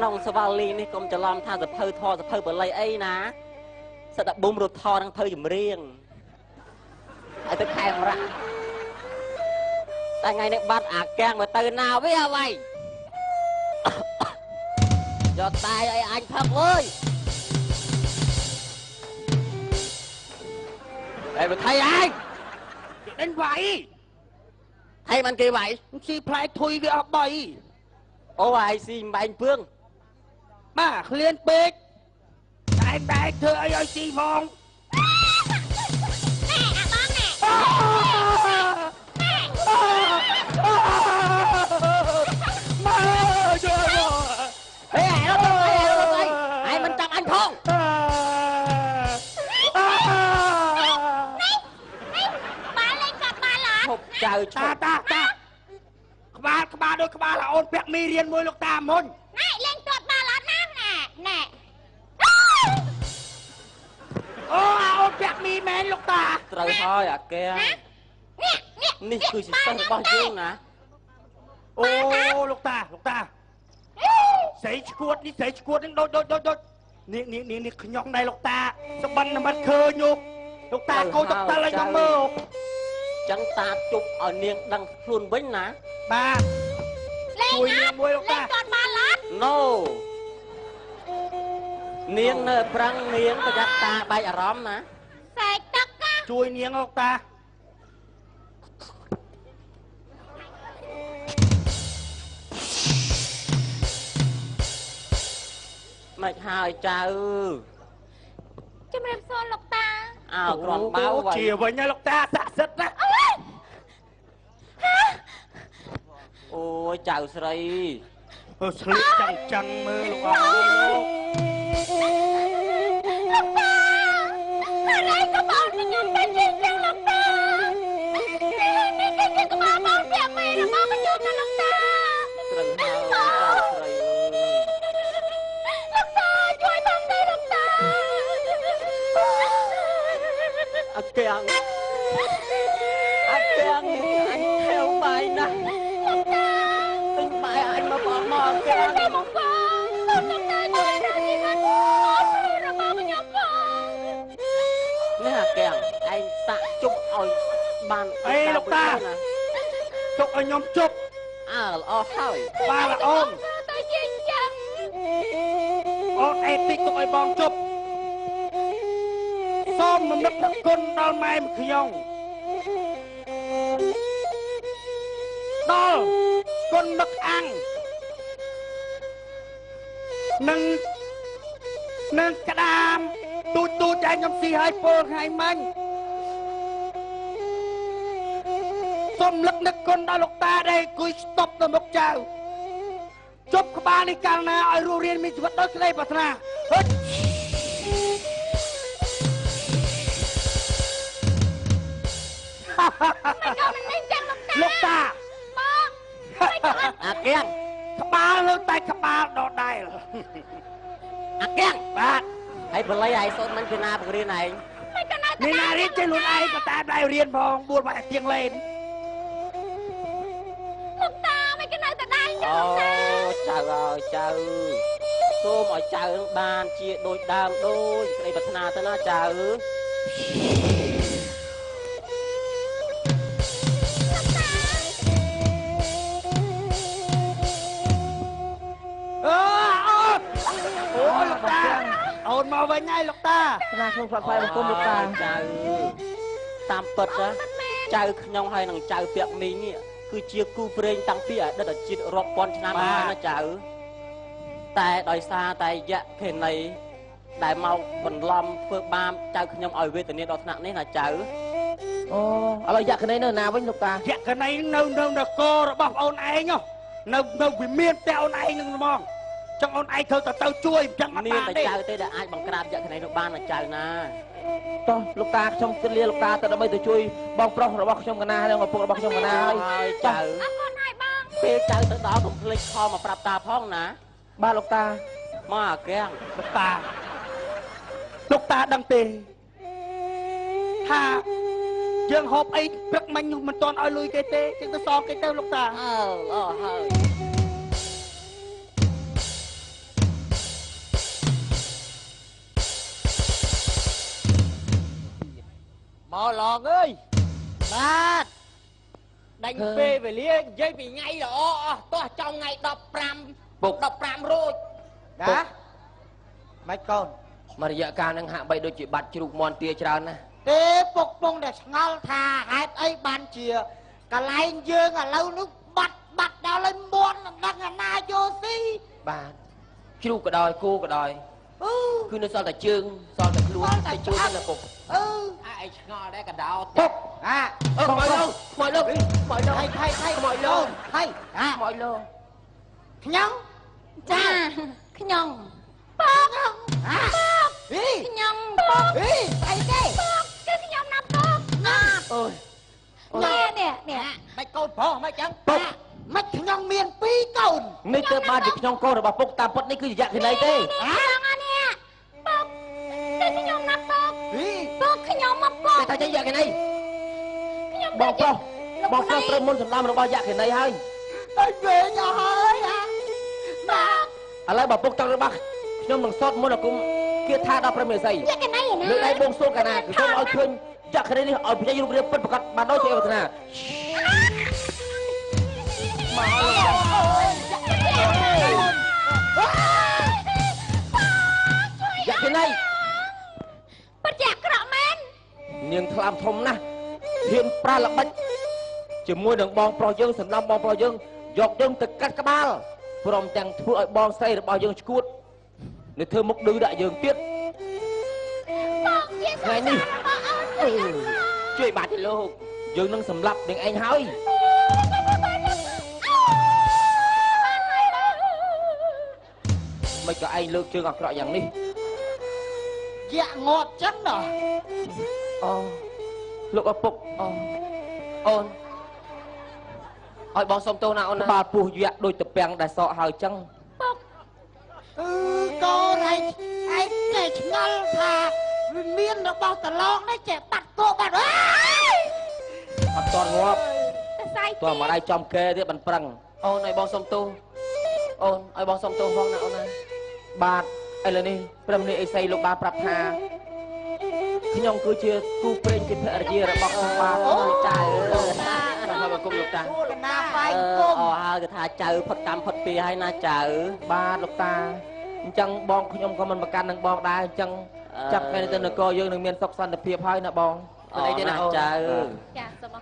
ក្នុងសវលីនេះកុំច្រឡំថាសភៅធរសភៅបល័យអីណាសិតតែប៊ុំរត់ថរនឹងភៅចម្រៀងឲ្យទៅខេមរៈតែថ្ងៃនេះបាត់អាកាំងមកទៅណាវាអ្វីយកតែឲ្យអញផឹកអើយឯបើថៃឯងដេញវាយថៃមិនគេវាយស៊ីផ្លែធុយវាអស់3អូឯងស៊ីបែងពឿងបាទឃ្លានពេកតែបែកធ្វើអីឲ្យស៊ីផងចៅតាក្បាលដូចក្បាលអូនពាក់មីរៀនមួយលោកតាមុនណែលេងទាត់បាល់អត់ណាណែអូអូនពាក់មីមែនលោកតាត្រូវហើយអាកែនេះគឺជាសិស្សរបស់យើងណាអូលោកតាស្រីឈួតនេះនឹងដូចនេះខ្ញុំដែរលោកតាសបិនមិនឃើញលោកតាកូនតតលឲ្យខ្ញុំមើលចឹងតាជប់ឲ្យនាងដឹងខ្លួនវិញណាបាទជួយនាងមួយលោកតាលេងទាត់បាល់អត់ណូនាងនៅប្រាំងនាងប្រយ័ត្នតាបែកអារម្មណ៍ណាសែកទឹកជួយនាងលោកតាមិនហើយចៅជំរាបសួរលោកតាអើគ្រាន់បៅជាវិញហើយលោកតាស័ក្តិសិទ្ធណាអូយចៅស្រីស្លៀកចឹងមើលលោកអើលោកតាอะไรก็บอกนี่ยังเป็นจริงจังលោកតានេះគឺក្បាលមកពាក់មីរបស់ខ្ញុំណាលោកតាត្រឹមហើយចៅស្រីលោកតាជួយផងទេលោកតាអាកាំងអញថែវបាយណាស់លោកតាទិញបាយអញមកបងមកអាកាំងមកបងលោកតាជួយដល់ជីវិតរបស់ខ្ញុំផងនេះអាកាំងឯងសាក់ជប់ឲ្យបានអីលោកតាជប់ឲ្យខ្ញុំជប់អើល្អហើយបាទល្អអូនទៅជាចឹងអូនអេតិចទុកឲ្យបងជប់សូមរំលឹកនឹកគុណដល់ម៉ែខ្ញុំដល់គុណនឹកអាំងនឹងក្តាមទូចតែខ្ញុំស៊ីឲ្យពលថ្ងៃមិញសូមរំលឹកនឹកគុណដល់លោកតាដែលអង្គុយស្ទប់ទៅមុខចៅជប់ក្បាលនេះកាលណាឲ្យរស់រៀនមានជីវិតដូចក្តីប្រាថ្នាលោកតាបងអាកាំងក្បាលលើតែក្បាលដដែលអាកាំងបាទហើយបល័យឯងសូត្រមិនពីណាបង្រៀនឯងមានណារៀនចេះខ្លួនឯងក៏តែដែររៀនផង4បាច់ទៀងលេនលោកតាមិនក៏នៅតែដែរលោកតាចៅអើយចៅសូមឲ្យចៅនឹងបានជាដូចដើមដូចក្តីប្រាថ្នាទៅណាចៅលោកតាអូនមកវិញហើយលោកតាស្នាក្នុងផ្លាក់ផ្លែបង្គំលោកតាចៅតាមពិតចៅខ្ញុំហើយនឹងចៅពាក់មីងនេះគឺជាគូព្រេងតាំងពីអតីតជាតិរាប់ពាន់ឆ្នាំមកហើយណាចៅតែដោយសារតែយៈខេណីដែលមកបន្លំធ្វើបាបចៅខ្ញុំឲ្យវេទនាដល់ថ្នាក់នេះណាចៅអូឥឡូវយៈខេណីនៅណាវិញលោកតាយៈខេណីនៅនគររបស់អូនឯងនៅវិមានតែអូនឯងនឹងហ្មងចឹងអូនឯងត្រូវទៅជួយចឹងអត់បានទេចៅទេដែលអាចបង្ក្រាបយៈខេណីនោះបានណាចៅណាតោះលោកតាខ្ញុំគិតលាលោកតាទៅដើម្បីទៅជួយបងប្រុសរបស់ខ្ញុំកណាហើយឪពុករបស់ខ្ញុំកណាហើយចៅអរគុណហើយបងពេលចៅទៅដល់កុំភ្លេចខលមកប្រាប់តាផងណាបាទលោកតាមកអាកាំងលោកតាដឹងទេថាយើងហូបអីព្រឹកមិញនោះមិនទាន់ឲ្យលុយគេទេចឹងទៅសងគេទៅលោកតាអើហើយ មកឡងអើយបាទដាច់ពេលវេលានិយាយពីថ្ងៃល្អអស់តោះចង់ថ្ងៃ15ពុក15រួចណាមិនកូនមករយៈកាលនឹងហាក់បីដូចជាបាត់ជ្រូកមន់ទាច្រើនណាទេពុកពងតែឆ្ងល់ថាហេតុអីបានជាកន្លែងយើងឥឡូវនេះបាត់ដល់ឲ្យមន់នឹងដឹងអាណាយោស៊ីបាទជ្រូកក៏ដោយគោក៏ដោយគឺនៅសល់តែជើងសល់តែខ្លួនតែជួយណាពុកឯងឆ្ងល់ដែរកដោតពុកខ្មោចលោកខ្មោចលោកខ្មោចលោកហើយខ្មោចលោកហើយខ្មោចលោកខ្ញុំចាខ្ញុំពុកខ្ញុំពុកស្អីទេពុកគឺខ្ញុំណាប់ពុកណាប់អូយនេះមិនកូនប្រុសមិនចឹងពុកមិនខ្ញុំមាន2កូននេះទៅបានជាខ្ញុំកូនរបស់ពុកតាមពុតនេះគឺជាយក្ខិនីទេហ្នឹងនេះពុកគឺខ្ញុំណាប់ពុកពុកខ្ញុំមកពុកតែតែយក្ខិនីខ្ញុំបងប្រុសត្រូវមុនសម្លាប់របស់យក្ខិនីហើយតែវិញអស់ហើយបាទឥឡូវបើពុកចង់របស់ខ្ញុំនឹងសតមុនអាគុំគៀថាដល់ព្រះមេសីយក្ខិនីណាលើដៃបងសួរកាណាគឺសូមឲ្យឃើញយក្ខិនីនេះឲ្យបញ្ញារូបរាងពិតប្រកបបានដោយទេវតាមកយក្ខិនីពិតជាអាក្រក់មែននាងថ្លាមធំណាស់ហ៊ានប្រាល្បិចជាមួយនឹងបងប្រុសយើងសម្រាប់បងប្រុសយើងយកយើងទៅកាត់ក្បាលព្រមទាំងធ្វើឲ្យបងស្រីរបស់យើងឈួតនៅធ្វើមុខឌឺដាក់យើងទៀតថ្ងៃនេះជួយបាត់ទៅលោកយើងនឹងសម្លាប់នាងឯងហើយមិនក៏ឯងលើកជើងអាក្រក់យ៉ាងនេះយ៉ាក់ងាប់ចឹងណាអូលោកឪពុកអូនឲ្យបងសុំទោសណាអូនណាបាល់ពោះយ៉ាក់ដូចតពាំងដែលសក់ហើយចឹងពុកកូនឯងចេះឆ្ងល់ថាវាមានរបស់តឡងនេះចេះបាត់គោបាត់អើយអត់តន់ងាប់តើមកដៃចំគេទៀតមិនប្រឹងអូនឲ្យបងសុំទោសអូនឲ្យបងសុំទោសផងណាអូនណាបាទឥឡូវនេះព្រមនេះអេសីលោកបានប្រាប់ថាខ្ញុំគឺជាគូព្រេងជាភរិយារបស់ខ្ញុំបាទអូចៅបាទគុំលោកតាណាបាយគុំហើយគេថាចៅផុតកម្មផុតពីហើយណាចៅបាទលោកតាអញ្ចឹងបងខ្ញុំក៏មិនប្រកាន់នឹងបងដែរអញ្ចឹងចាប់ថ្ងៃទៅនគរយើងនឹងមានសុខសន្តិភាពហើយណាបងអីទេណាចៅចាសូម